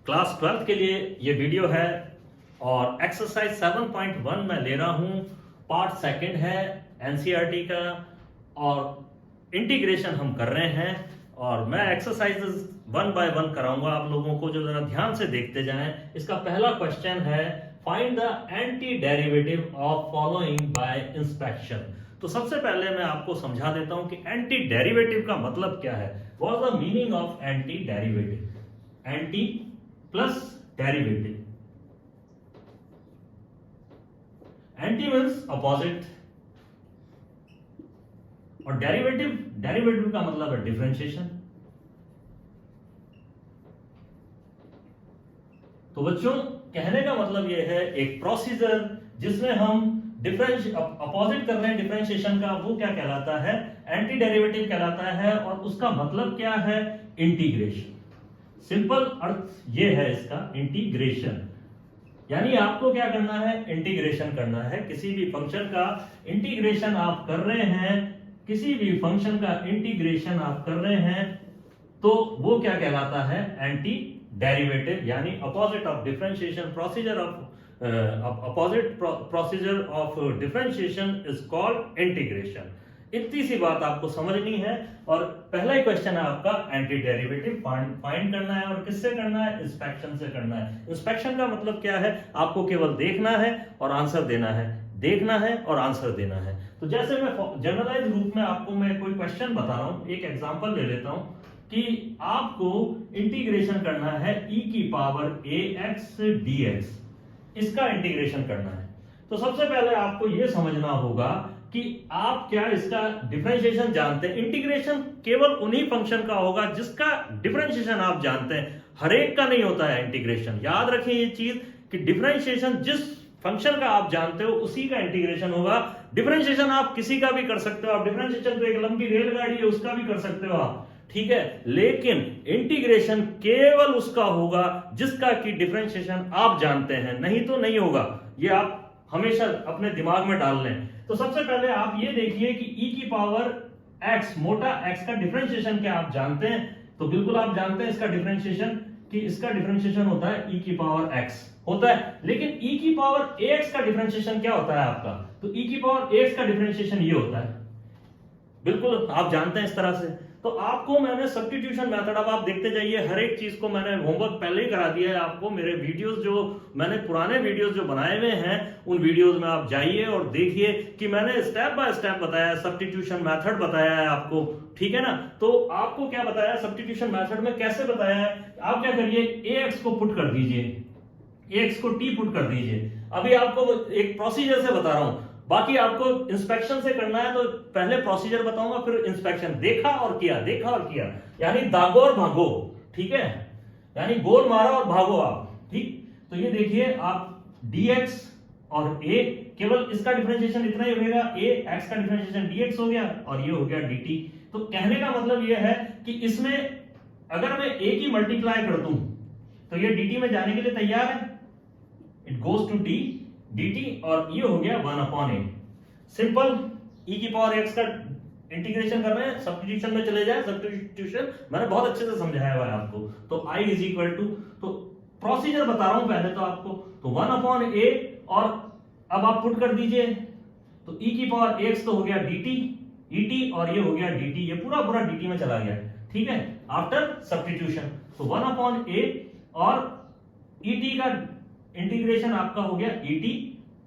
Class 12 के लिए ये वीडियो है और एक्सरसाइज 7.1 मैं ले रहा हूं। पार्ट सेकंड है एनसीईआरटी का और इंटीग्रेशन हम कर रहे हैं और मैं एक्सरसाइजेस 1 बाय 1 कराऊंगा आप लोगों को, जो जरा ध्यान से देखते जाएं। इसका पहला क्वेश्चन है find the anti derivative of following bye inspection. तो सबसे पहले मैं आपको समझा देता हूं कि एंटी डेरिवेटिव का मतलब क्या है। What is the meaning of anti derivative? Anti plus derivative, anti means opposite और डेरिवेटिव का मतलब है डिफरेंशिएशन। तो बच्चों कहने का मतलब यह है एक प्रोसीजर जिसमें हम अपोजिट कर रहे हैं डिफरेंशिएशन का, वो क्या कहलाता है? एंटी डेरिवेटिव कहलाता है। और उसका मतलब क्या है? इंटीग्रेशन। सिंपल अर्थ ये है इसका, इंटीग्रेशन। यानी आपको क्या करना है? इंटीग्रेशन करना है। किसी भी फंक्शन का इंटीग्रेशन आप कर रहे हैं, किसी भी फंक्शन का इंटीग्रेशन आप कर रहे हैं तो वो क्या कहलाता है? एंटी डेरिवेटिव, यानी opposite of differentiation. Procedure of opposite procedure of differentiation is called integration. इतनी सी बात आपको समझनी है। और पहला ही क्वेश्चन है आपका एंटी डेरिवेटिव फाइंड करना है। और किससे करना है? इंस्पेक्शन से करना है। इंस्पेक्शन का मतलब क्या है? आपको केवल देखना है और आंसर देना है, देखना है और आंसर देना है। तो जैसे मैं जनरलाइज रूप में आपको मैं कोई क्वेश्चन बता रहा हूं, एक एग्जांपल ले लेता हूं कि आपको इंटीग्रेशन करना है e की पावर ax dx, इसका इंटीग्रेशन करना है। तो सबसे पहले आपको यह समझना होगा कि आप क्या इसका डिफरेंशिएशन जानते हैं। इंटीग्रेशन केवल उन्हीं फंक्शन का होगा जिसका डिफरेंशिएशन आप जानते हैं, हर एक का नहीं होता है इंटीग्रेशन। याद रखें ये चीज कि डिफरेंशिएशन जिस फंक्शन का आप जानते हो उसी का इंटीग्रेशन होगा। डिफरेंशिएशन आप किसी का भी कर सकते हो। आप डिफरेंशिएशन तो एक लंबी रेलगाड़ी है उसका भी कर सकते हो आप, ठीक है, लेकिन इंटीग्रेशन केवल उसका होगा जिसका की डिफरेंशिएशन आप जानते हैं, नहीं तो नहीं होगा। ये आप हमेशा अपने दिमाग में डाल लें। तो सबसे पहले आप ये देखिए कि e की पावर x, मोटा x का डिफरेंशिएशन क्या आप जानते हैं? तो बिल्कुल आप जानते हैं इसका डिफरेंशिएशन, कि इसका डिफरेंशिएशन होता है e की पावर x होता है। लेकिन e की पावर ax का डिफरेंशिएशन क्या होता है आपका? तो e की पावर ax का डिफरेंशिएशन ये होता है, बिल्कुल आप जानते हैं इस तरह से। तो आपको मैंने सब्स्टिट्यूशन मेथड, अब आप देखते जाइए, हर एक चीज को मैंने होमवर्क पहले ही करा दिया है आपको। मेरे वीडियोस जो मैंने पुराने वीडियोस जो बनाए हुए हैं उन वीडियोस में आप जाइए और देखिए कि मैंने स्टेप बाय स्टेप बताया है, सब्स्टिट्यूशन मेथड बताया है आपको, ठीक है ना। तो आपको क्या बताया सब्स्टिट्यूशन मेथड में, कैसे बताया है? आप क्या करिए, ax को पुट कर दीजिए, ax को t पुट कर दीजिए। अभी आपको एक प्रोसीजर से बता रहा हूं, बाकी आपको इंस्पेक्शन से करना है तो पहले प्रोसीजर बताऊंगा फिर इंस्पेक्शन। देखा और किया, देखा और किया, यानी दागो और भागो, ठीक है, यानी गोल मारा और भागो आप, ठीक। तो ये देखिए आप dx और a, केवल इसका डिफरेंशिएशन इतना ही होगा, a x का डिफरेंशिएशन dx हो गया और ये हो गया dt। तो कहने का मतलब ये है कि इसमें अगर मैं a की मल्टीप्लाई कर दूं तो ये dt में जाने के लिए तैयार है, it goes to t dt, और ये हो गया 1/a। सिंपल, e की पावर x का इंटीग्रेशन कर रहे हैं, सब्स्टिट्यूशन में चले जाए। सब्स्टिट्यूशन मैंने बहुत अच्छे से समझाया हुआ है आपको। तो i इज इक्वल टू, तो प्रोसीजर बता रहा हूं पहले तो आपको, तो 1/a और अब आप पुट कर दीजिए। तो e की पावर x तो हो गया dt, et और ये हो गया dt, ये पूरा पूरा dt में चला गया, ठीक है, आफ्टर सब्स्टिट्यूशन। तो 1/a और et का इंटीग्रेशन आपका हो गया et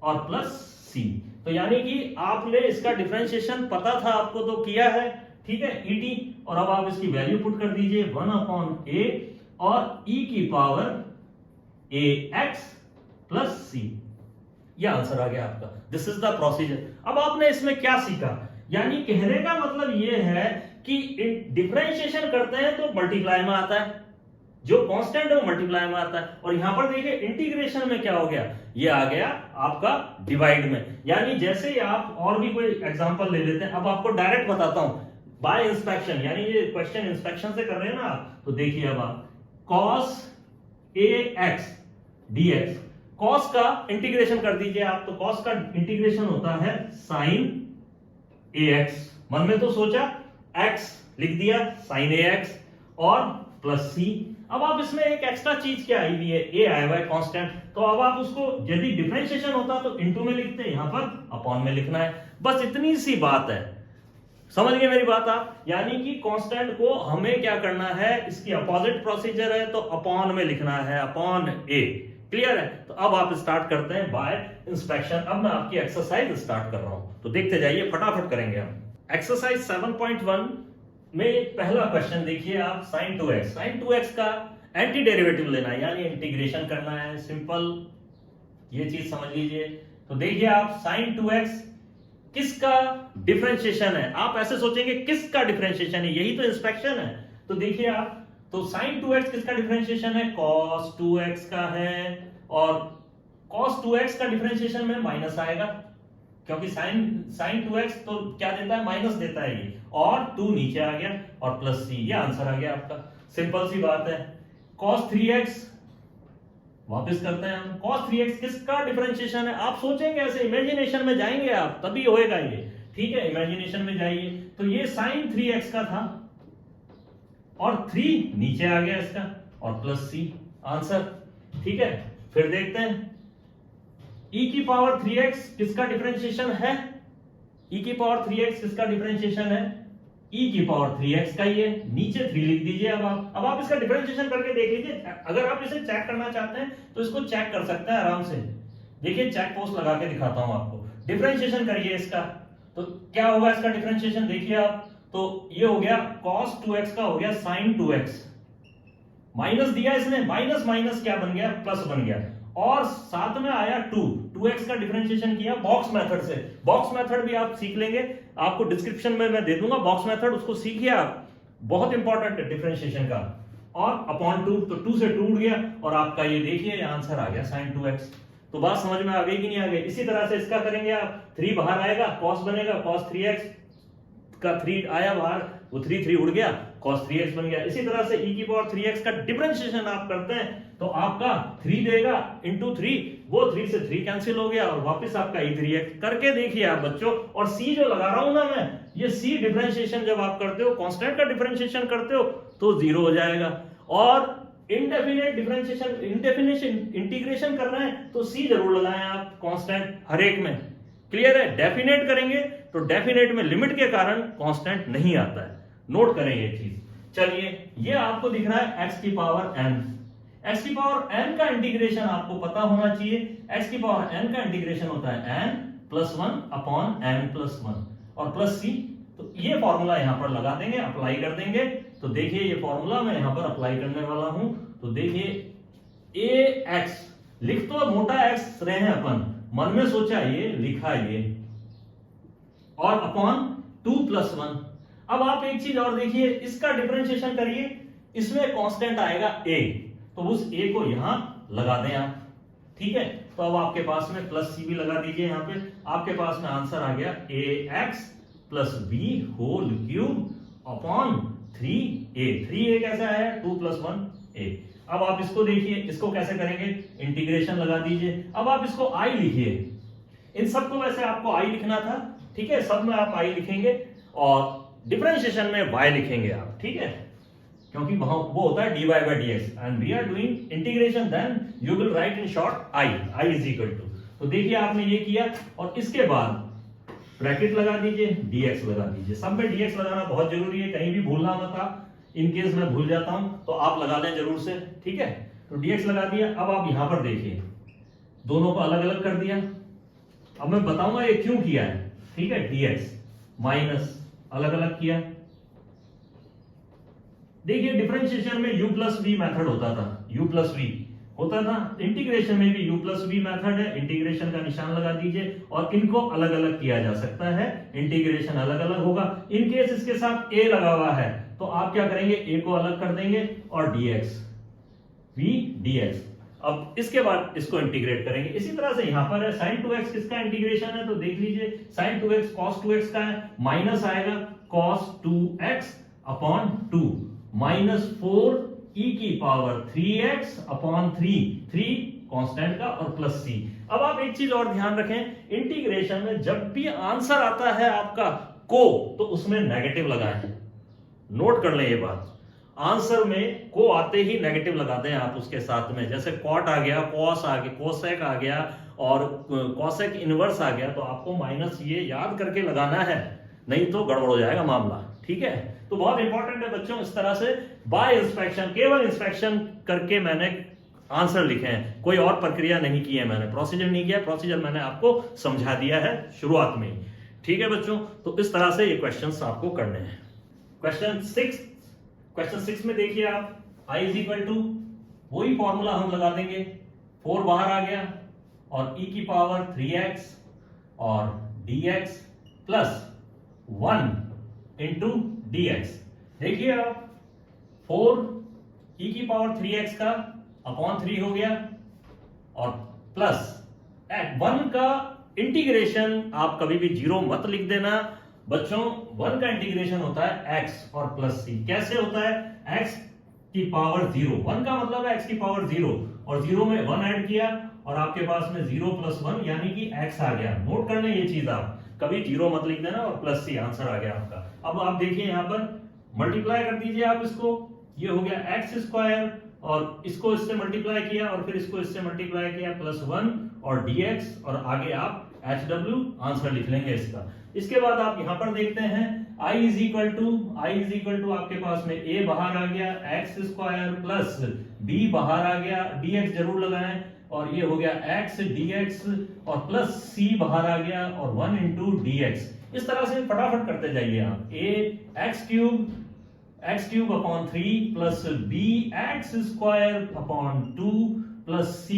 और प्लस c। तो यानी कि आपने इसका डिफरेंशिएशन पता था आपको तो किया है, ठीक है, et, और अब आप इसकी वैल्यू पुट कर दीजिए 1/a और e की पावर ax प्लस c। यह आंसर आ गया आपका। This is the procedure. अब आपने इसमें क्या सीखा? यानी कहने का मतलब यह है कि डिफरेंशिएशन करते हैं तो मल्टीप्लाई में आता है, जो कांस्टेंट है वो मल्टीप्लाई में आता है। और यहां पर देखिए इंटीग्रेशन में क्या हो गया, ये आ गया आपका डिवाइड में। यानी जैसे ही आप और भी कोई एग्जांपल ले लेते हैं, अब आपको डायरेक्ट बताता हूं बाय इंस्पेक्शन, यानी ये क्वेश्चन इंस्पेक्शन से कर रहे हैं ना आप। तो देखिए अब आप cos ax dx, cos का इंटीग्रेशन कर दीजिए आप। तो cos का इंटीग्रेशन होता है sin ax, मन में तो सोचा x लिख दिया sin ax और प्लस c। अब आप इसमें एक एक्स्ट्रा चीज क्या आई हुई है, ए आया हुआ है कांस्टेंट, तो अब आप उसको यदि डिफरेंशिएशन होता तो इनटू में लिखते, यहां पर अपॉन में लिखना है, बस इतनी सी बात है। समझ गए मेरी बात आप? यानी कि कांस्टेंट को हमें क्या करना है, इसकी अपोजिट प्रोसीजर है तो अपॉन में लिखना है, अपॉन ए। क्लियर है? तो अब आप स्टार्ट करते हैं बाय इंस्पेक्शन। अब मैं आपकी एक्सरसाइज स्टार्ट कर रहा हूं, तो देखते जाइए, फटाफट करेंगे हम। एक्सरसाइज 7.1 में पहला क्वेश्चन देखिए आप, sin 2x, sin 2x का एंटी डेरिवेटिव लेना है, यानी इंटीग्रेशन करना है। सिंपल ये चीज समझ लीजिए। तो देखिए आप, sin 2x किसका डिफरेंशिएशन है? आप ऐसे सोचेंगे किसका डिफरेंशिएशन है, यही तो इंस्पेक्शन है। तो देखिए आप, तो sin 2x किसका डिफरेंशिएशन है? cos 2x का है, और cos 2x का डिफरेंशिएशन में माइनस आएगा, क्योंकि sin 2x तो क्या देता है, माइनस देता है ये, और 2 नीचे आ गया और प्लस c, ये आंसर आ गया आपका। सिंपल सी बात है। cos 3x वापस करते हैं हम, cos 3x किसका डिफरेंशिएशन है? आप सोचेंगे ऐसे, इमेजिनेशन में जाएंगे आप, तभी होएगा ये। ठीक है, इमेजिनेशन में जाइए। तो ये sin 3x का था, और 3 नीचे आ गया इसका, और प्लस c, आंसर। ठीक है, फिर देखते हैं e की पावर 3x किसका डिफरेंशिएशन है? e की पावर 3x किसका डिफरेंशिएशन है? e की पावर 3x का ही है, नीचे 3 लिख दीजिए। अब आप इसका डिफरेंशिएशन करके देख लीजिए। अगर आप इसे चेक करना चाहते हैं तो इसको चेक कर सकते हैं आराम से। देखिए, चेक पोस्ट लगा के दिखाता हूं आपको। डिफरेंशिएशन करिए इसका, तो क्या होगा इसका डिफरेंशिएशन? देखिए आप, तो ये हो गया cos 2x का हो गया sin 2x, माइनस दिया इसने, माइनस माइनस क्या बन गया, प्लस बन गया, और साथ में आया 2x का डिफरेंशिएशन किया बॉक्स मेथड से। बॉक्स मेथड भी आप सीख लेंगे, आपको डिस्क्रिप्शन में मैं दे दूंगा बॉक्स मेथड, उसको सीखिए आप, बहुत इंपॉर्टेंट है डिफरेंशिएशन का। और अपॉन 2, तो 2 से 2 उड़ गया, और आपका ये देखिए आंसर आ गया sin 2x। तो बात समझ में आ गई कि नहीं आ गई? इसी तरह से इसका करेंगे आप, 3 बाहर आएगा, cos बनेगा, cos 3x का 3 आया बाहर, वो 3 उड़ गया, cos 3x बन गया। इसी तरह से e की पावर 3x का डिफरेंशिएशन आप करते हैं तो आपका 3 देगा इंटू 3, वो 3 से 3 कैंसिल हो गया, और वापस आपका e3x करके देखिए आप बच्चों। और c जो लगा रहा हूं ना मैं, ये c डिफरेंशिएशन जब आप करते हो, कांस्टेंट का डिफरेंशिएशन करते हो तो 0 हो जाएगा। और इनडेफिनेट डिफरेंशिएशन, इंडेफिनेट इंटीग्रेशन कर रहे हैं तो c जरूर लगाएं आप कांस्टेंट हर एक में। क्लियर है? डेफिनेट करेंगे तो डेफिनेट में लिमिट के कारण कांस्टेंट नहीं आता है, नोट करें ये चीज। चलिए, ये आपको दिख रहा है x की पावर n, x की पावर n का इंटीग्रेशन आपको पता होना चाहिए। x की पावर n का इंटीग्रेशन होता है n plus 1 upon n plus 1 और प्लस c। तो ये फॉर्मूला यहां पर लगा देंगे, अप्लाई कर देंगे। तो देखिए, ये फॉर्मूला मैं यहां पर अप्लाई करने वाला हूं। तो देखिए, ax लिख तो मोटा x रहे हैं अपन, मन में सोचा ये, लिखा ये, और अपॉन 2 प्लस 1। अब आप एक चीज और देखिए, इसका डिफरेंशिएशन करिए, इसमें कांस्टेंट आएगा a, तो उस a को यहां लगा दें आप। ठीक है, तो अब आपके पास में प्लस c भी लगा दीजिए यहां पे, आपके पास में आंसर आ गया ax plus b whole cube upon 3a। 3a कैसे आया? 2 प्लस 1a। अब आप इसको देखिए, इसको कैसे करेंगे, इंटीग्रेशन लगा दीजिए। अब आप इसको i लिखिए, इन सबको वैसे आपको i लिखना था, ठीक है, सब में आप i लिखेंगे, और डिफरेंशिएशन में y लिखेंगे आप। ठीक है, क्योंकि वहां वो होता है dy by dx, and we are doing integration, then you will write in short i is equal to. तो देखिए आपने ये किया, और इसके बाद ब्रैकेट लगा दीजिए, dx लगा दीजिए। सब में dx लगाना बहुत जरूरी है, कहीं भी भूलना मत आप, इन केस मैं भूल जाता हूं तो आप लगा दें जरूर से। ठीक है, तो dx लगा दिया। अब आप यहां पर देखिए, दोनों को अलग अलग कर दिया। अब मैं बताऊंगा ये क्यों किया है। ठीक है, dx माइनस अलग अलग किया। देखिए, डिफरेंशिएशन में u प्लस v मेथड होता था, u प्लस v होता था, इंटीग्रेशन में भी u प्लस v मेथड है, इंटीग्रेशन का निशान लगा दीजिए, और इनको अलग अलग किया जा सकता है, इंटीग्रेशन अलग अलग होगा। इन केस इसके साथ a लगा हुआ है तो आप क्या करेंगे, a को अलग कर देंगे, और dx v dx। अब इसके बाद इसको इंटीग्रेट करेंगे। इसी तरह से यहां पर है sin 2x किसका इंटीग्रेशन है, तो देख लीजिए, sin 2x cos 2x का है, माइनस आएगा cos 2x upon 2 minus 4 e की पावर 3x अपॉन 3 कांस्टेंट का, और प्लस c। अब आप एक चीज और ध्यान रखें, इंटीग्रेशन में जब भी आंसर आता है आपका को, तो उसमें नेगेटिव लगाएं, नोट कर लें ये बात। आंसर में को आते ही नेगेटिव लगाते हैं आप उसके साथ में, जैसे कॉट आ गया, कॉस आ गया, कोसेक आ गया और कॉसेक इनवर्स आ गया, तो आपको माइनस ये याद करके लगाना है, नहीं तो गड़बड़ हो जाएगा मामला। ठीक है, तो बहुत इंपॉर्टेंट है बच्चों। इस तरह से बाय इंस्पेक्शन, केवल इंस्पेक्शन करके मैंने आंसर लिखे हैं, कोई और प्रक्रिया नहीं की है मैंने, प्रोसीजर नहीं किया, प्रोसीजर मैंने आपको समझा दिया है शुरुआत में ही। ठीक है बच्चों, तो इस तरह से ये क्वेश्चंस आपको करने हैं। क्वेश्चन 6 में देखिए आप, i इज इक्वल टू, वही फॉर्मूला हम लगा देंगे, 4 बाहर आ गया और e की पावर 3x और dx प्लस 1 इंटू dx। देखिए आप, 4 e की पावर 3x का अपॉन 3 हो गया और प्लस 1 का इंटीग्रेशन, आप कभी भी 0 मत लिख देना बच्चों, 1 का इंटीग्रेशन होता है x और प्लस c। कैसे होता है? x की पावर 0, 1 का मतलब है x की पावर 0 और 0 में 1 ऐड किया और आपके पास में 0 प्लस 1 यानी कि x आ गया। नोट कर लें ये चीज, आप कभी 0 मत लिख देना और प्लस c आंसर आ गया आपका। अब आप देखिए यहाँ पर मल्टीप्लाई कर दीजिए आप इसको, ये हो गया एक्स स्क्वायर और इसको इससे मल्टीप्लाई किया और फिर इसको इससे मल्टीप्लाई किया प्लस 1 और dx और आगे आप HW आंसर लिख लेंगे इसका। इसके बाद आप यहां पर देखते हैं i इज इक्वल टू आपके पास में a बाहर आ गया, एक्स स्क्वायर प्लस b बाहर आ गया, dx जरूर लगाएं और ये हो गया x dx और प्लस c बाहर आ गया और 1 इंटू dx। इस तरह से फटाफट करते जाइए आप, a x cube upon 3 plus b x square upon 2 plus c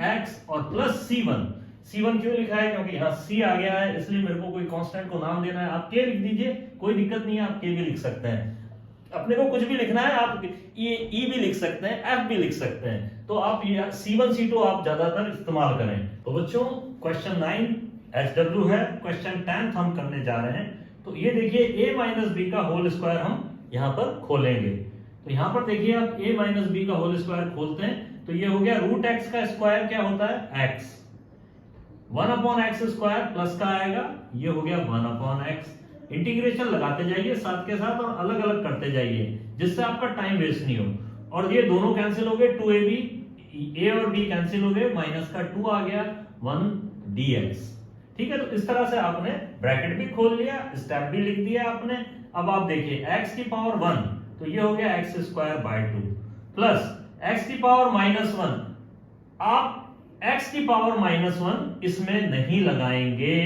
x और प्लस c1 क्यों लिखा है? क्योंकि यहाँ c आ गया है इसलिए मेरे को कोई कांस्टेंट को नाम देना है। आप k लिख दीजिए, कोई दिक्कत नहीं है, आप k भी लिख सकते हैं। अपने को कुछ भी लिखना है, आप e भी लिख सकते हैं, f भी लिख सकते हैं, तो आप c1 c2 आप ज्यादातर इस्तेमाल करें। तो बच्चों क्वेश्चन 9 HW है, क्वेश्चन 10 हम करने जा रहे हैं। तो ये देखिए a माइनस बी का होल स्क्वायर हम यहाँ पर खोलेंगे। तो यहाँ पर देखिए आप a माइनस बी का होल स्क्वायर खोलते हैं तो ये हो गया रूट x का स्क्वायर क्या होता है? x, 1 upon x square plus का आएगा, ये हो गया 1 अपॉन एक्स। इंटीग्रेशन लगाते जाइए साथ के साथ और अलग अलग करते जाइए जिससे आपका टाइम वेस्ट नहीं हो। और ये दोनों कैंसिल हो गए, 2ab, a और b कैंसिल हो गए, माइनस का 2 आ गया, 1 dx। ठीक है, तो इस तरह से आपने ब्रैकेट भी खोल लिया, स्टेप भी लिख दिया आपने। अब आप देखिए x की पावर 1 तो ये हो गया x square by 2 plus x की पावर माइनस 1, आप x की पावर माइनस 1 इसमें नहीं लगाएंगे,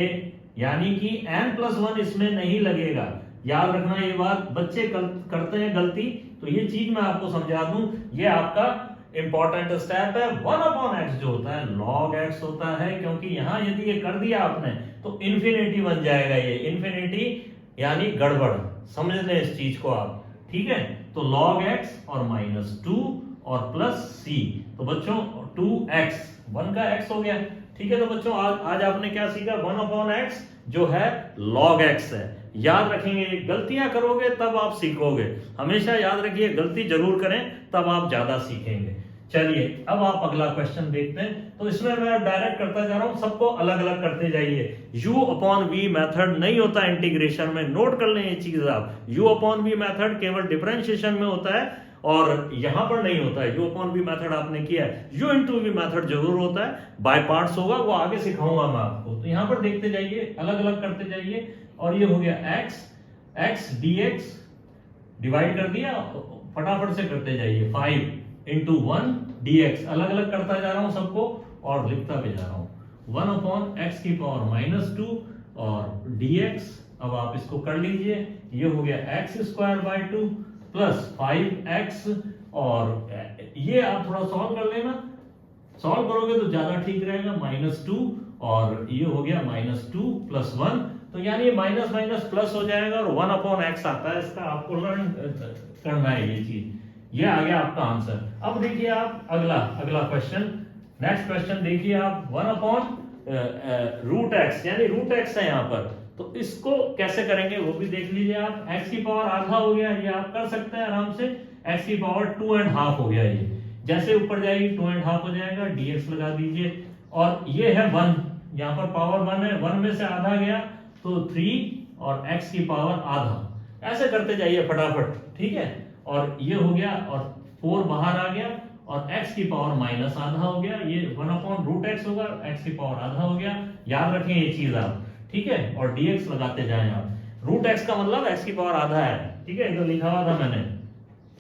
यानी कि n प्लस 1 इसमें नहीं लगेगा। याद रखना ये बात, बच्चे करते हैं गलती, तो ये चीज मैं आपको समझा दूं, ये आपका इंपॉर्टेंट स्टेप है। 1 अपॉन एक्स जो होता है लॉग एक्स होता है, क्योंकि यहां यदि ये कर दिया आपने तो इन्फिनिटी बन जाएगा, ये इन्फिनिटी यानी गड़बड़, समझ लें इस चीज को आप। ठीक है, तो log x और माइनस 2 और प्लस c, तो बच्चों 2x, 1 का x हो गया। ठीक है, तो बच्चों आज आपने क्या सीखा? 1 अपॉन x जो है log x है। याद रखेंगे, गलतियां करोगे तब आप सीखोगे, हमेशा याद रखिए गलती जरूर करें तब आप ज्यादा सीखेंगे। चलिए अब आप अगला क्वेश्चन देखते हैं। तो इसमें मैं डायरेक्ट करता जा रहा हूं, सबको अलग अलग करते जाइए। u अपॉन v मेथड नहीं होता इंटीग्रेशन में, नोट कर लें ये चीज आप। u अपॉन v मेथड केवल डिफरेंशिएशन में होता है और यहां पर नहीं होता है। u अपॉन v मेथड आपने किया है, u इंटू v मेथड जरूर होता है, बाय पार्ट्स होगा, वो आगे सिखाऊंगा मैं आपको। तो यहां पर देखते जाइए, अलग अलग करते जाइए और ये हो गया x dx, डिवाइड कर दिया, फटाफट से करते जाइए, 5 इंटू 1 dx, अलग अलग करता जा रहा हूं सबको और लिखता भी जा रहा हूं। 1 अपॉन एक्स की पावर माइनस 2 और dx, अब आप इसको कर लीजिए, ये हो गया x square by 2 plus 5x, और ये आप थोड़ा सॉल्व कर लेना, सॉल्व करोगे तो ज्यादा ठीक रहेगा, माइनस 2 और ये हो गया माइनस 2 प्लस 1, तो यानी ये माइनस माइनस प्लस हो जाएगा और 1 अपॉन एक्स आता है, इसका आपको लर्न करना है ये चीज। ये आ गया आपका आंसर। अब देखिए आप अगला क्वेश्चन, नेक्स्ट क्वेश्चन देखिए आप, 1 अपॉन रूट एक्स, यानी रूट एक्स है यहाँ पर, तो इसको कैसे करेंगे वो भी देख लीजिए आप। x की पावर आधा हो गया, ये आप कर सकते हैं आराम से, x की पावर 2.5 हो गया, ये जैसे ऊपर जाएगी 2.5 हो जाएगा, dx लगा दीजिए और ये है 1, यहाँ पर पावर 1 है, 1 में से आधा गया तो 3 और x की पावर आधा, ऐसे करते जाइए फटाफट। ठीक है, और ये हो गया और 4 बाहर आ गया और x की पावर माइनस आधा हो गया, ये 1/√x होगा, x की पावर आधा हो गया। याद रखें ये चीज आप, ठीक है। और dx लगाते जाएं आप, √x का मतलब x की पावर आधा है, ठीक है, इधर लिखा हुआ था मैंने।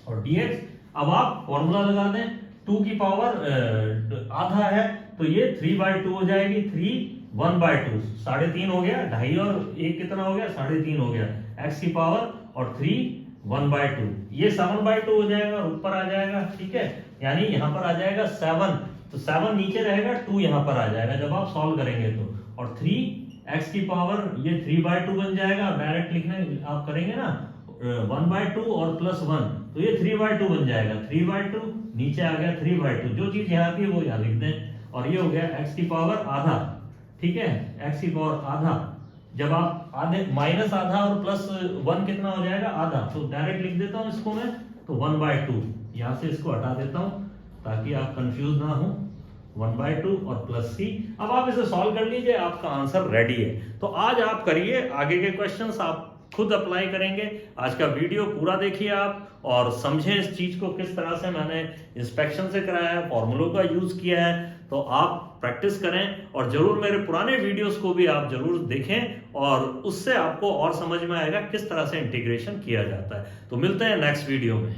और dx, अब आप फॉर्मूला लगा दें, 2 की पावर आधा है तो ये 3/2 हो जाएगी, 3 1/2, 3.5 हो गया, 2.5 और 1 कितना हो गया, 3.5 हो गया, x की पावर और 3 1/2, ये 7/2 हो जाएगा और ऊपर आ जाएगा, ठीक है। यानी यहाँ पर आ जाएगा 7, तो 7 नीचे रहेगा, 2 यहाँ पर आ जाएगा जब आप सॉल्व करेंगे तो, और 3 x की पावर ये 3/2 बन जाएगा। डायरेक्ट लिखने आप करेंगे ना 1/2 और +1 तो ये 3/2 बन जाएगा, 3/2 नीचे आ गया 3/2, जो चीज यहाँ थी वो यहाँ लिख दें। और ये हो गया x की पावर आधा, ठीक है, x की पावर आधा। जब आप आधे माइनस आधा और +1 कितना हो जाएगा, आधा, तो डायरेक्ट लिख देता हूँ इसको मैं, तो 1/2, यहाँ से इसको हटा देता हूँ ताकि आप कंफ्यूज ना हो, 1/2 और +c। अब आप इसे सॉल्व कर लीजिए, आपका आंसर रेडी है। तो आज आप करिए, आगे के क्वेश्चंस आप खुद अप्लाई करेंगे। आज का वीडियो पूरा देखिए आप और समझें इस चीज को, किस तरह से मैंने इंस्पेक्शन से कराया है, फॉर्मूलों का यूज किया है। तो आप प्रैक्टिस करें और जरूर मेरे पुराने वीडियोस को भी आप जरूर देखें और उससे आपको और समझ में आएगा किस तरह से इंटीग्रेशन किया जाता है। तो मिलते हैं नेक्स्ट वीडियो में।